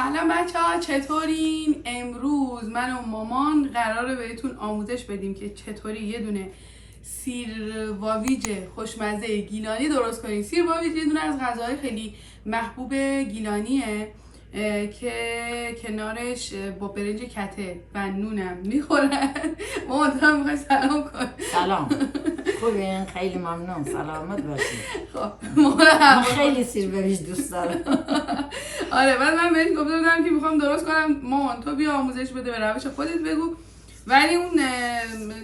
سلام بچه‌ها، چطورین؟ امروز من و مامان قراره بهتون آموزش بدیم که چطوری یه دونه سیرواویج خوشمزه گیلانی درست کنید. سیرواویج یه دونه از غذاهای خیلی محبوب گیلانیه که کنارش با برنج کته و نونم میخورن. مامان تو هم میخوای سلام کن. سلام، خوبین؟ خیلی ممنون، سلامت باشید. خب من خیلی سیرواویج دوست دارم. آره، بعد من بهش گفته بودم که میخوام درست کنم، مامان تو بیا آموزش بده، به روش خودت بگو. ولی اون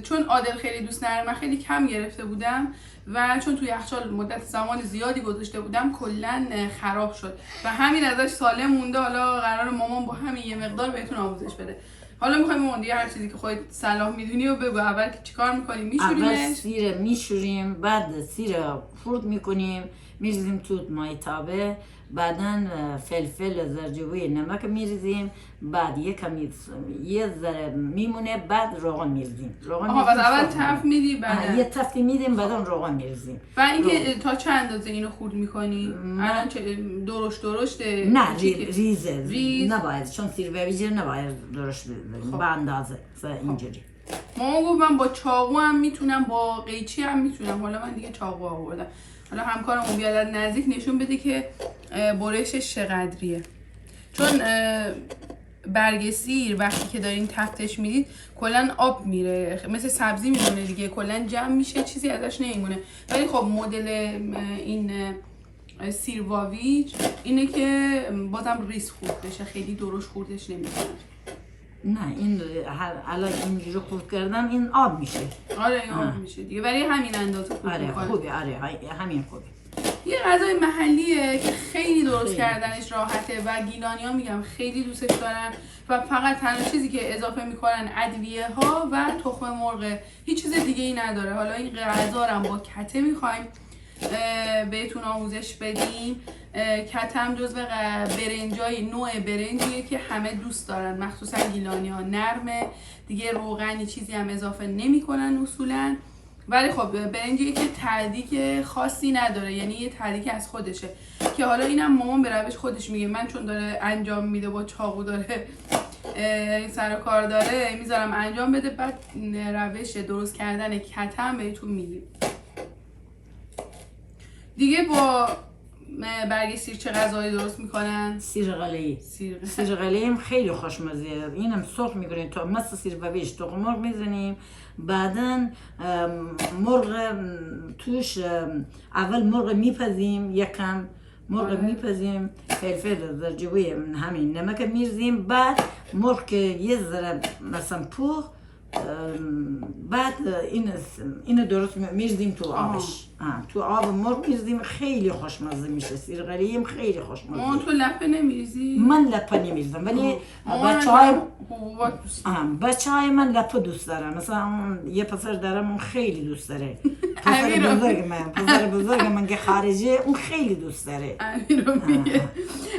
چون عادل خیلی دوست نداره، من خیلی کم گرفته بودم و چون توی یخچال مدت زمان زیادی گذاشته بودم کلا خراب شد و همین ازش سالم مونده. حالا قرار مامان با همین یه مقدار بهتون آموزش بده. حالا میخوایم مامان دیگه هر چیزی که خودت صلاح میدونی و بگو. اول چیکار میکنیم؟ میشوریمش. اول سیر میشوریم، بعد سیر خرد میکنیم، میریزیم تو مایتابه، بعدا فلفل زرجوی نمک میریزیم، بعد یه ذره میمونه، بعد روغن میریزیم. بعد اول تف میدی، بعد یه تفتی میدیم، بعدا روغن میریزیم. و اینکه تا چه اندازه اینو خورد میکنی؟ الان درشته؟ نه، ریزه. نباید، چون سیرواویج نباید درشت بذاریم. به اندازه اینجوری. مامان گفت من با چاقو هم میتونم، با قیچی هم میتونم. حالا من دیگه چاقو آوردم. حالا همکارمون بیاد از نزدیک نشون بده که برشش چقدریه. چون برگ سیر وقتی که دارین تفتش میدید کلا آب میره، مثل سبزی میمونه دیگه، کلا جمع میشه، چیزی ازش نمیمونه. ولی خب مدل این سیرواویج اینه که بازم ریز خورد بشه، خیلی درشت خوردش نمیکنه. نه، این الان اینجوری خورد کردم این آب میشه. آره این آب میشه دیگه، ولی همین اندازه خوب. آره خوبه، آره همین خوبه. یه غذای محلیه که خیلی درست کردنش راحته و گیلانی‌ها میگم خیلی دوستش دارن و فقط تنها چیزی که اضافه میکنن ادویه ها و تخم مرغ، هیچ چیز دیگه ای نداره. حالا این غذا رو با کته میخوایم بهتون آموزش بدیم. کتم جزو برنجای نوع برنجیه که همه دوست دارن، مخصوصا گیلانی‌ها. نرمه دیگه، روغنی چیزی هم اضافه نمیکنن اصولا. ولی خب برنجیه که تهدیگ خاصی نداره، یعنی یه تهدیگ از خودشه که حالا اینم مامان به روش خودش میگه. من چون داره انجام میده با چاقو، داره سر و کار داره، میذارم انجام بده، بعد روش درست کردن کتم بهتون میگیم. دیگه با برگ سیر چه غذایی درست میکنن؟ سیر قلیه هم خیلی خوشمزه. اینم سرخ میکنیم تو مثل سیرواویج، تخم مرغ میزنیم، بعدن مرغ توش اول مرغ میپزیم، یکم مرغ میپزیم، فلفل زرجوی همین نمک میریزیم، بعد مرغ که یه ذره مثلا پوخ، بعد اینو درست میریزیم تو آبش. تو آب مرغ میریزیم، خیلی خوشمزه میشه. سیر قلیه خیلی خوشمزه. مامان تو لپه نمیریزی؟ من لپه نمیریزم، ولی بچه‌های من لپه دوست دارم. مثلا یه پسر دارم اون خیلی دوست داره. پسر بزرگ من که خارجی، اون خیلی دوست داره.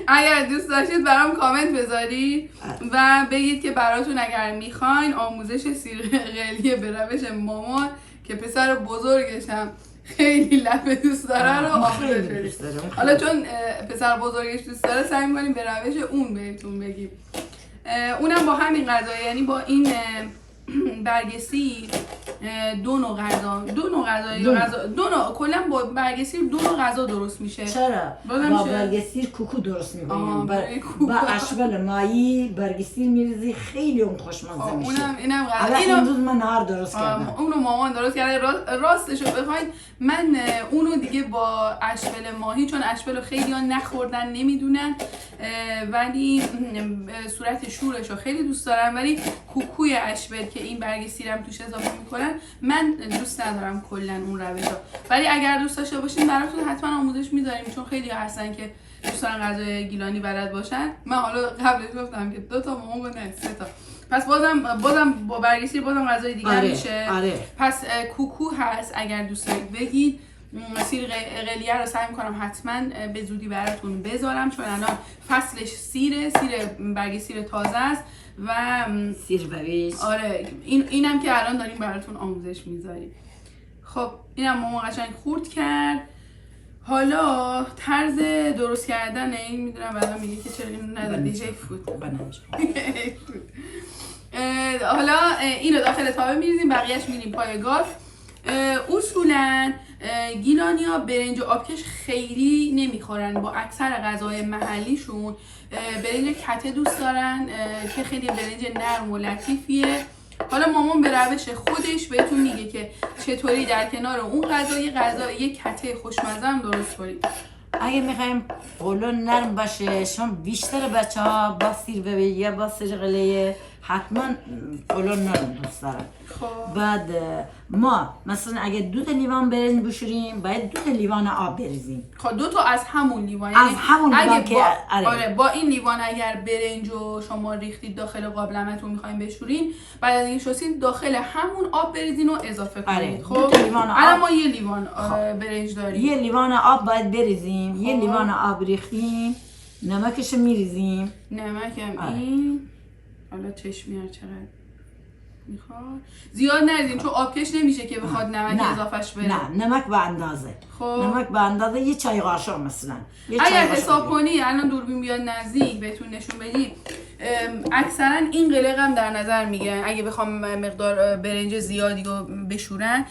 اگر دوست داشتید برام کامنت بذارید و بگید که براتون اگر میخواین آموزش سیر قلیه به روش مامان که پسر بزرگشم خیلی لپه دوست داره رو آموزش بدید. حالا چون پسر بزرگش دوست داره سعی می‌کنیم به روش اون بهتون بگیم. اونم با همین غذا، یعنی با این برگ سیر دو نوع کلا با برگ سیر دو نوع غذا درست میشه. چرا؟ با برگ سیر کوکو درست می‌کنیم. با اشبال مایی برگ سیر میریزی، خیلی اون خوشمزه میشه. اینم این روز من نهار درست کردم. اونو مامان درست کرده. راستشو بخواید من اونو دیگه با اشبال ماهی، چون اشبالو خیلی‌ها نخوردن نمیدونن ولی صورت شورشو خیلی دوست دارم، ولی کوکوی اشبال که این برگ سیرم توش اضافه میکنن من دوست ندارم کلا اون روشو. ولی اگر دوست داشته باشین براتون حتما آموزش میذاریم، چون خیلی هستن که دوست دارن غذای گیلانی بلد باشن. من حالا قبلش گفتم که 2 تا مامان گفت نه 3 تا. پس بازم با برگ سیر بازم غذای دیگه میشه. پس کوکو هست اگر دوست دارید بگید. سیر قلیه رو سعی میکنم حتما به زودی براتون بذارم، چون الان فصلش سیر برگ سیر تازه است و سیرواویج. آره اینم که الان داریم براتون آموزش میذاریم. خب اینم مامان قشنگ خورد کرد. حالا طرز درست کردن این میدونم بعدا میگه که چرا اینو ندادی جی فود. حالا اینو داخل تاوه میریزیم، بقیهش میریم پای گاز. اصولا گیلانیا برنج و آبکش خیلی نمیخورن، با اکثر غذای محلیشون برنج کته دوست دارن که خیلی برنج نرم و لطیفیه. حالا مامان به روش خودش بهتون میگه که چطوری در کنار اون غذا یک کته خوشمزه هم درست کنید. اگه میخوایم قولون نرم باشه، شما بیشتر بچه ها با سیربه یا با سرقله حتما قولون نرم دوست دارن. خب بعد ما مثلا اگه 2 لیوان برنج بشوریم باید 2 لیوان آب بریزیم. خب 2 تا از همون لیوان، از همون لیوان که آره با این لیوان اگر برنج رو شما ریختید داخل قابلمه‌تون می‌خوایم بشورین، بعد از این شستین داخل همون آب بریزین و اضافه کنید. خب الان ما 1 لیوان برنج داریم، 1 لیوان آب باید بریزیم. 1 لیوان آب ریختیم، نمکش میریزیم. نمک هم این حالا چشمی ها چقدر میخواد زیاد نریزیم چون آبکش نمیشه که بخواد نمک اضافهش بره. نه نمک به اندازه. خب نمک به اندازه 1 چای قاشق مثلا. اگر حساب کنی الان دوربین بیاد نزدیک بهتون نشون بدیم، اکثرا این قلق هم در نظر میگیرن اگه بخوام مقدار برنج زیادی رو بشورن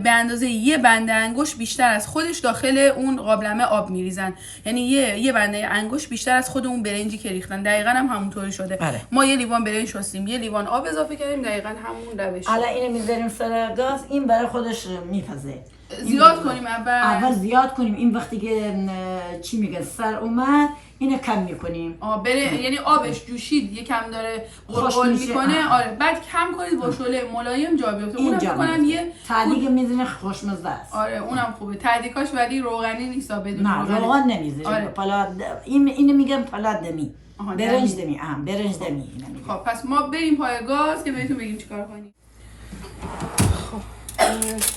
به اندازه 1 بنده انگشت بیشتر از خودش داخل اون قابلمه آب میریزن، یعنی یه بنده انگشت بیشتر از خود اون برنجی که ریختن. دقیقاً هم همونطوری شده. ما 1 لیوان برنج شستیم، 1 لیوان آب اضافه کردیم، دقیقاً همون روش. حالا اینو میذاریم سر گاز، این برای خودش میپزه. زیاد کنیم اول زیاد کنیم. این وقتی که چی میگن سر اومد اینو کم میکنیم. یعنی آبش جوشید یکم داره غلغل میکنه. آره بعد کم کنید با شعله ملایم جا بیفته. اونم میکنم یه تعدیق میزنه خوشمزه است. آره اونم خوبه تعدیقاش، ولی روغنی نیست بدون نه روغن نمیذاریم. آره. اینو میگم پلات دمی. برنج دمی. برنج دمی. خب پس ما بریم پای گاز که بهتون بگیم چیکار کنیم.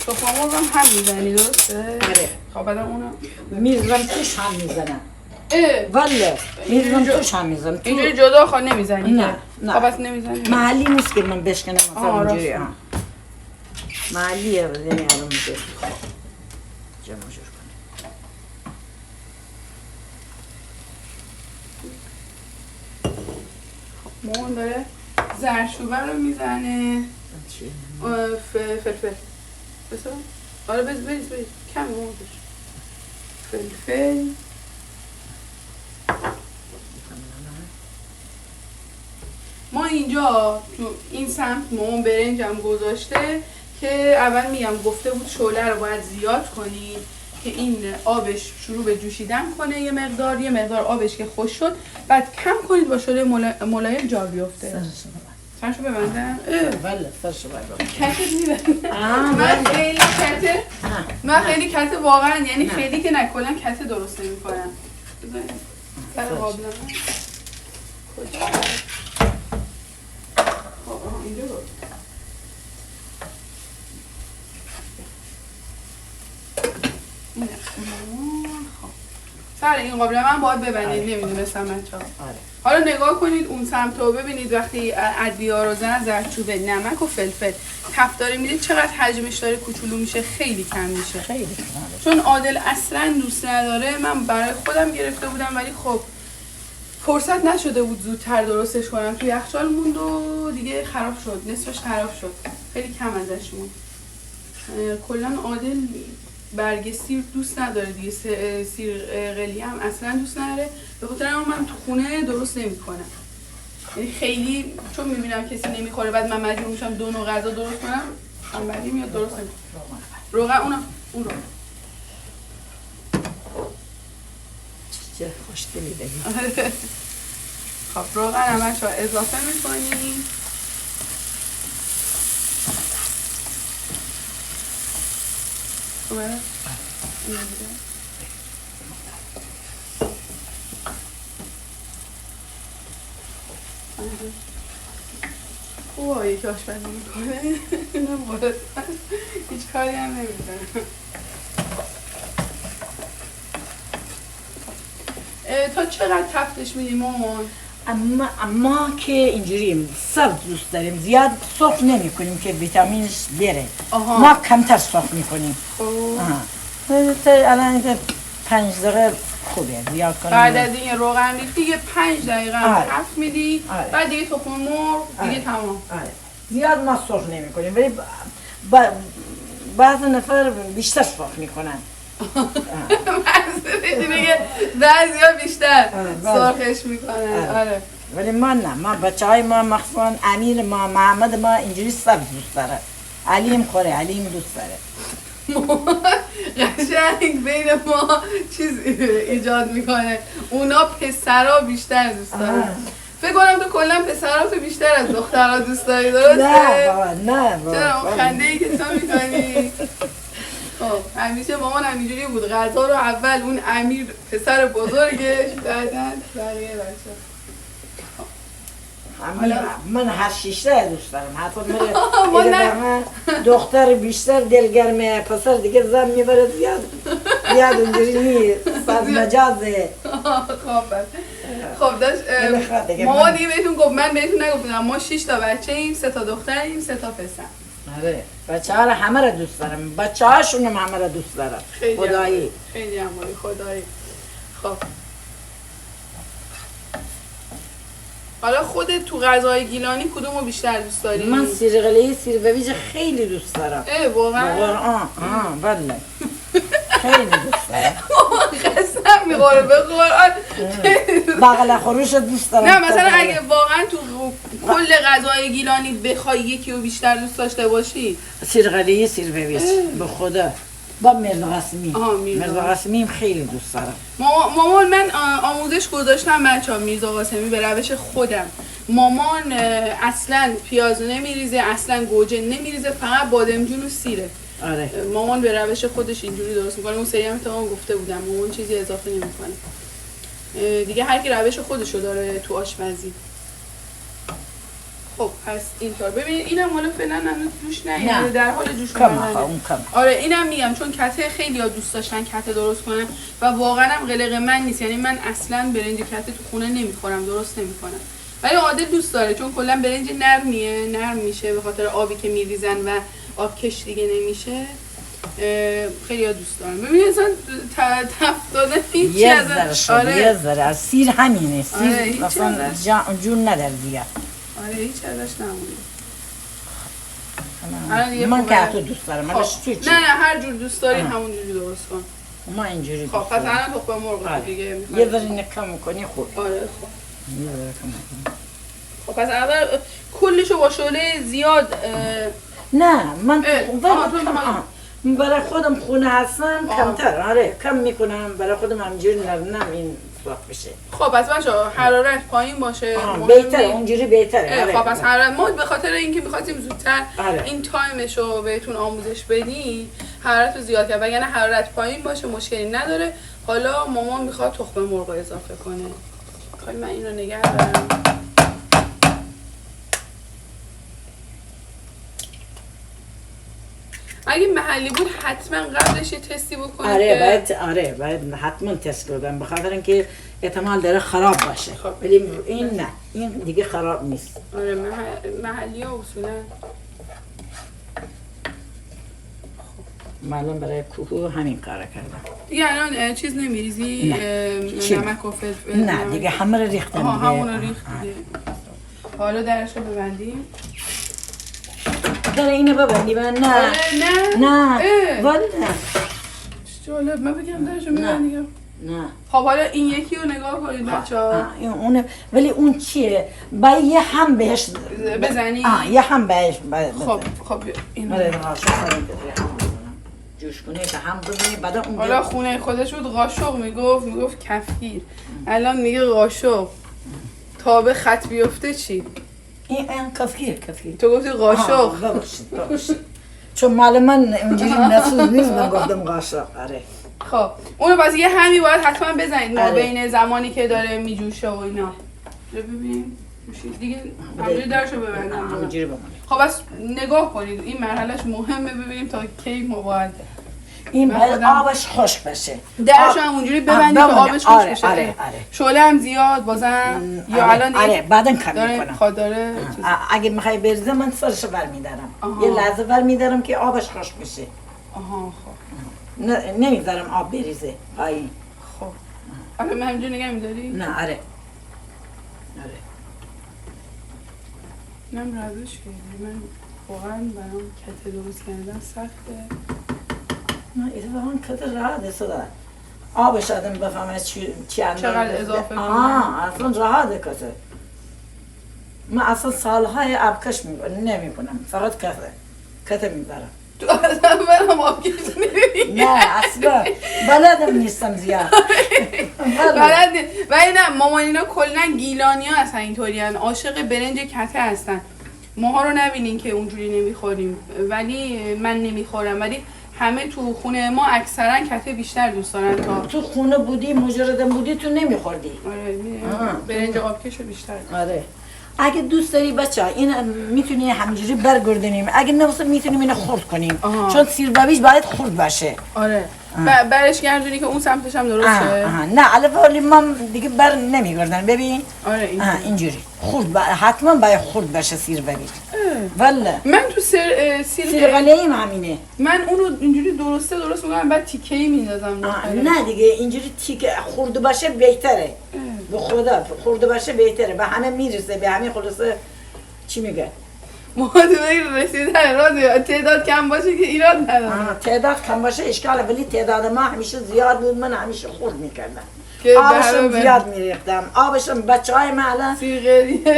تخم مرغ هم میزنی درسته؟ آره. خب بعد اونو میزنم توش هم میزنم. والا میزنم توش هم میزنم. اینجوری جدا خود نمیزنی؟ نه خب بس نمیزنی؟ محلی نیست که من بشکنم مثلا اینجوری. محلیه یعنی الان میگه جمع جور کنه. مامان داره زردچوبه رو میزنه. فلفل بسا؟ آره بریز کم موردش فلفل. ما اینجا تو این سمت مامان برنج هم گذاشته که اول میگم گفته بود شعله رو باید زیاد کنید که این آبش شروع به جوشیدن کنه. یه مقدار آبش که خوش شد بعد کم کنید با شعله ملایم جا بیفته. سرشو ببندم؟ بله سرشو ببندم. کتت میبندم. من خیلی کته واقعا، یعنی خیلی که نه کلا کته درست نمی کنم. سر قابلمه کجا؟ اینجا بود. سر این قابلمه هم باید ببندید. نمیدونستم بچه‌ها. حالا نگاه کنید اون سمت رو ببینید وقتی ادویه‌ها رو زردچوبه، نمک و فلفل تفت داره میدید چقدر حجمش داره کوچولو میشه، خیلی کم میشه. خیلی چون عادل اصلا دوست نداره. من برای خودم گرفته بودم ولی خب فرصت نشده بود زودتر درستش کنم. تو یخچال موند و دیگه خراب شد، نصفش خراب شد، خیلی کم ازش موند. کلا عادل برگ سیر دوست نداره دیگه، سیر قلی هم اصلا دوست نداره. به خاطر اون من تو خونه درست نمی‌کنم. یعنی خیلی چون می‌بینم کسی نمی‌خوره بعد من مجبور میشم 2 نوع غذا درست کنم، انبری میاد درست نمی‌کنم. روغن اون رو چه خوشگلی داری. خب روغن همش رو اضافه می‌کنیم. خوبه؟ اوه یکی آشپزی میکنه. اینم بارد هیچ کاری هم نمیکنه. تا چقدر تفتش میدیم مامان؟ اما که اینجوریم سبز دوست داریم، زیاد سرخ نمی کنیم که ویتامینش بره. ما کمتر سرخ می کنیم. الان 5 دقیقه خوبه زیاد کنم. بعد از این روغن ریختی یه 5 دقیقه آره. تفت میدی. آره. بعد دیگه تخم مرغ دیگه تمام. آره. زیاد ما سرخ نمی کنیم ولی بعض نفر بیشتر سرخ میکنن. دیگه بعضیا بیشتر بله. سرخش میکنن. آره. ولی ما نه، ما بچه های ما مخصوصا امیر ما محمد ما اینجوری سبز دوست داره. علیم خوره، علیم دوست داره. قشنگ بین ما چیز ایجاد میکنه. اونا پسرا بیشتر دوست دارن. فکر کنم تو کلا پسرا تو بیشتر از دخترها دوست داری، درسته؟ نه بابا، نه بابا. چرا اون خنده ای که تو میکنی؟ خب همیشه مامان همینجوری بود، غذا رو اول اون امیر پسر بزرگش، بعدن بقیه بچه. من هر شیشته دوست دارم، حتی من دختر بیشتر دلگرمه، پسر دیگه زن میبره زیاد اونجوری نیست، صد مجازه. خب داشت ماما دیگه بهتون گفت، من بهتون نگفتم، ما 6 تا بچه ایم، 3 تا دختریم، 3 تا پسر. آره بچه ها همه را دوست دارم، بچه هاشون همه را دوست دارم. خدایی خیلی عمالی خدایی. خب حالا خودت تو غذای گیلانی کدومو بیشتر دوست داری؟ من سیرغلی سیرویج خیلی دوست دارم. واقعا؟ بله خیلی دوست دارم. قسم میخوره به قرآن. بغل خروش دوست دارم. نه مثلا اگه واقعا تو کل غذای گیلانی بخوای یکی رو بیشتر دوست داشته باشی؟ سیرغلی سیرویج به خدا. با مرزا قاسمی. مرزا قاسمی خیلی دوست دارم. مامان من آموزش گذاشتم بچه‌ها میرزا قاسمی به روش خودم. مامان اصلا پیاز نمیریزه، اصلا گوجه نمیریزه، فقط بادمجون و سیره. آره. مامان به روش خودش اینجوری درست میکنه. اون سری هم تمام گفته بودم مامان چیزی اضافه نمیکنه. دیگه هر کی روش خودشو داره تو آشپزی. خب پس اینطور ببین اینم حالا فعلا هنوز جوش نیومده، در حال جوش اومدنه. آره اینم میگم چون کته خیلی ها دوست داشتن کته درست کنن و واقعا هم قلق من نیست، یعنی من اصلا برنج کته تو خونه نمیخورم، درست نمیکنم، ولی عادل دوست داره چون کلا برنج نرم میشه به خاطر آبی که میریزن و آب کش دیگه نمیشه. خیلی ها دوست دارم. ببین اصلا تفت دادن هیچی ازش. یه ذره از سیر همینه، سیر اصلا جون نداره دیگه. آره هیچ ازش نمونده. من که تو دوست دارم. نه هر جور دوست داری همون جوری درست کن. ما اینجوری خب پس الان تخم مرغ دیگه یه ذره نکم کنی خوب. آره خب یه ذره کم کنی. خب پس اول کلشو با شعله زیاد نه من برای خودم خونه هستم کمتر. آره کم میکنم برای خودم همینجوری نرم این سرخ بشه. خب پس بچه‌ها حرارت پایین باشه بهتره، اونجوری بهتره. خب پس حرارت ما به خاطر اینکه می‌خواستیم زودتر این تایمشو بهتون آموزش بدیم حرارت رو زیاد کرد، وگرنه حرارت پایین باشه مشکلی نداره. حالا مامان میخواد تخم مرغ اضافه کنه. خب من اینو نگه دارم. اگه محلی بود حتما قبلش یه تستی بکنید. باید حتما تست کنم به خاطر اینکه احتمال داره خراب باشه. ولی این نه، این دیگه خراب نیست. آره محلی ها اصولا معلوم برای کوکو همین کار کردم. دیگه الان چیز نمیریزی؟ نمک و فلفل؟ نه دیگه همه رو ریختم دیگه. همون رو ریخت دیگه. حالا درش رو ببندیم. داره اینو ببندی من نه والا جالب من بگم درشو میبندی. نه خب حالا این یکی رو نگاه کنید بچه‌ها. اونه ولی اون چیه؟ باید یه هم بهش بزنی؟ یه هم بهش خب اینو جوش کنه که هم بزنی بعد اون حالا خونه خودش بود قاشق میگفت کفگیر، الان میگه قاشق. تا به خط بیفته چی؟ این کفگیر تو گفتی قاشق. ببخشید چون مال من اونجوری نسوز نیست، من گفتم قاشق. آره خب اونو پس یه همی باید حتما بزنید ما بین زمانی که داره میجوشه و اینا. ببینیم دیگه همونجوری درشو ببندم. همونجوری ببندم. خب بس نگاه کنید این مرحلهش مهمه، ببینیم تا کی ما باید این باید آبش خشک بشه. درشو همونجوری ببندید که آبش خشک بشه. شعله هم زیاد بازم یا الان آره بعدن کم میکنم. داره اگه میخوای بریزه من سرشو برمیدارم. یه لحظه برمیدارم که آبش خشک بشه. خب نمیذارم آب بریزه پایین. خب آره من همینجور نگه میداری؟ نه آره نم روش کردی من واقعا برام کته درست کردن سخته. نه ایده به من کته راحته صدا آبش آدم بفهمه چی اندازه چقدر اضافه کنم. اصلا راحته کته. من اصلا سالهای آبکش نمی کنم، فقط کته میبرم. تو اصلا برام آبکش نمیبینی؟ نه اصلا بلدم نیستم زیاد. بلد ولی نه مامانینا کلا گیلانی ها هستن اینطوری هستن، عاشق برنج کته هستن. ماها رو نبینین که اونجوری نمیخوریم ولی من نمیخورم، ولی همه تو خونه ما اکثرا کته بیشتر دوست دارن تا تو خونه بودی مجردم بودی تو نمیخوردی. آره برنج آبکش رو بیشتر. آره اگه دوست داری بچه این میتونی همینجوری برگردونیم، اگه نه میتونیم اینو خرد کنیم. چون سیربابیش باید خرد باشه. آره برش گردونی که اون سمتش هم درسته. نه علاوه ما دیگه بر نمیگردن ببین. آره اینجوری خرد حتما باید خرد باشه سیربابی. والله من تو سیرغلیم همینه. من اونو اینجوری درست میکنم بعد تیکه‌ای میندازم. نه دیگه اینجوری تیکه خرد باشه بهتره. به خدا خورده باشه بهتره، به همه میرسه، به همه خلاصه چی میگه مادوی رسیدن راضی تعداد کم باشه که ایراد نداره. تعداد کم باشه اشکاله، ولی تعداد ما همیشه زیاد بود، من همیشه خورد میکردم. که آبشم زیاد میریختم. آبشم بچهای ما الان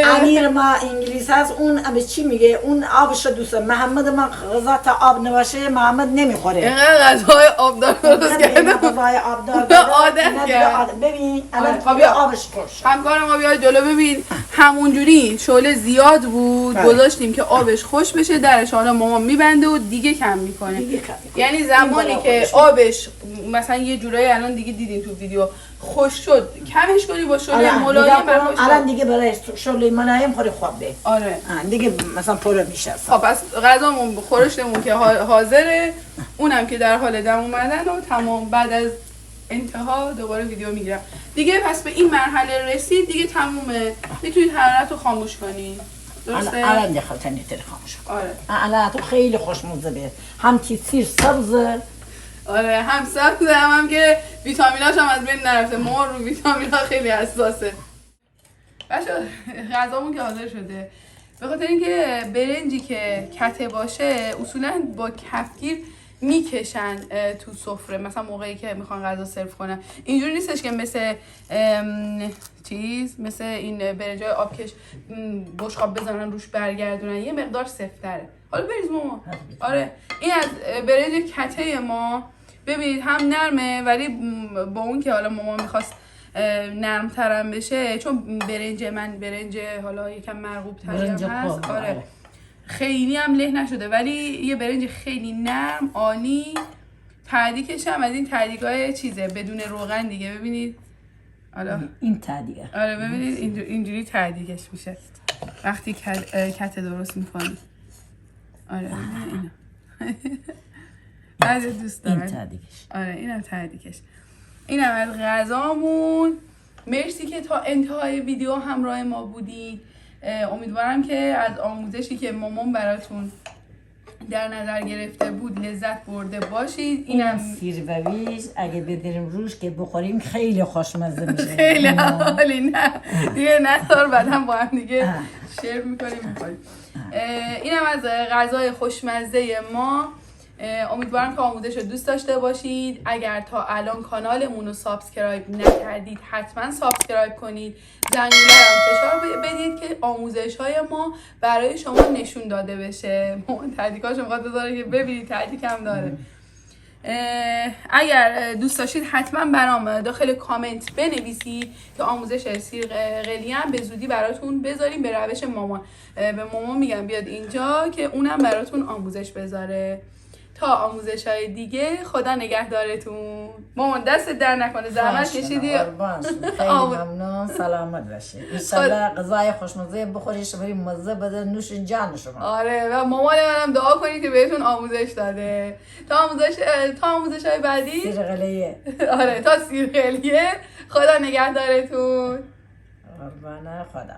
امیر ما انگلیس هست، اون به چی میگه اون آبش دوست داره. محمد ما غذا تا آب نباشه محمد نمیخوره. اینقدر غذای آبدار درست کردم. غذای آبدار عادت کرد. ببین الان آبش خوش. همکار ما بیاد جلو ببین همونجوری شعله زیاد بود گذاشتیم که آبش خوش بشه، درش حالا مامان میبنده و دیگه کم میکنه. یعنی زمانی که آبش مثلا یه جورایی الان دیگه دیدین تو ویدیو خوش شد کمش کنی با شعله ملایم. الان دیگه برای شعله ملایم خوری خواب به. آره دیگه مثلا پلو میشه. خب پس غذامون خورشتمون که حاضره، اونم که در حال دم اومدن و تمام. بعد از انتها دوباره ویدیو میگیرم دیگه. پس به این مرحله رسید دیگه تمومه، میتونید حرارت رو خاموش کنی. درسته؟ الان دخلت نیتر خاموش کن. آره الان تو خیلی خوشمزه بیاد، هم تیسیر سبزه. آره هم سبزه هم که ویتامیناش هم از بین نرفته. ما رو ویتامینا خیلی حساسه. بچه غذامون که حاضر شده، به خاطر اینکه برنجی که کته باشه اصولا با کفگیر میکشن تو سفره، مثلا موقعی که میخوان غذا سرو کنن. اینجوری نیستش که مثل مثل این برنجای آبکش بشقاب بزنن روش برگردونن، یه مقدار سفتره. حالا بریز ماما. آره این از برنج کته ما ببینید هم نرمه، ولی با اون که حالا ماما میخواست نرم ترم بشه، چون برنج من برنج حالا یکم مرغوب تری هم هست. آره خیلی هم له نشده، ولی یه برنج خیلی نرم عالی. تعدیکش هم از این تعدیکای چیزه بدون روغن دیگه. ببینید حالا این تعدیکه. آره ببینید اینجوری تعدیکش میشه وقتی کته درست میکنی. آره اینا بعد دوست دارم این تعدیکش. آره اینم تعدیکش. اینم از غذامون. مرسی که تا انتهای ویدیو همراه ما بودید. امیدوارم که از آموزشی که مامان براتون در نظر گرفته بود لذت برده باشید. اینم سیربابیش اگه بدریم روش که بخوریم خیلی خوشمزه میشه. خیلی عالی. نه دیگه نذار بعدم با هم دیگه شیر میکنیم میخوریم. اینم از غذای خوشمزه ما. امیدوارم که آموزش رو دوست داشته باشید. اگر تا الان کانالمون رو سابسکرایب نکردید حتما سابسکرایب کنید، زنگوله هم فشار بدید که آموزش های ما برای شما نشون داده بشه. تعدیکاشو میخواد بذاره که ببینید تعدیک هم داره. اگر دوست داشتید حتما برام داخل کامنت بنویسید که آموزش سیرغلی هم به زودی براتون بذاریم به روش مامان. به مامان میگم بیاد اینجا که اونم براتون آموزش بذاره. تا آموزش های دیگه خدا نگهدارتون. مامان دست در نکنه، زحمت کشیدی. خیلی ممنون، سلامت باشی. انشالله غذای خوشمزه بخوری، شبری مزه بده، نوش جان شما. آره و مامان منم دعا کنید که بهتون آموزش داده. تا آموزش های بعدی سیرغلیه. آره تا سیرغلیه. خدا نگهدارتون. قربانه خدا.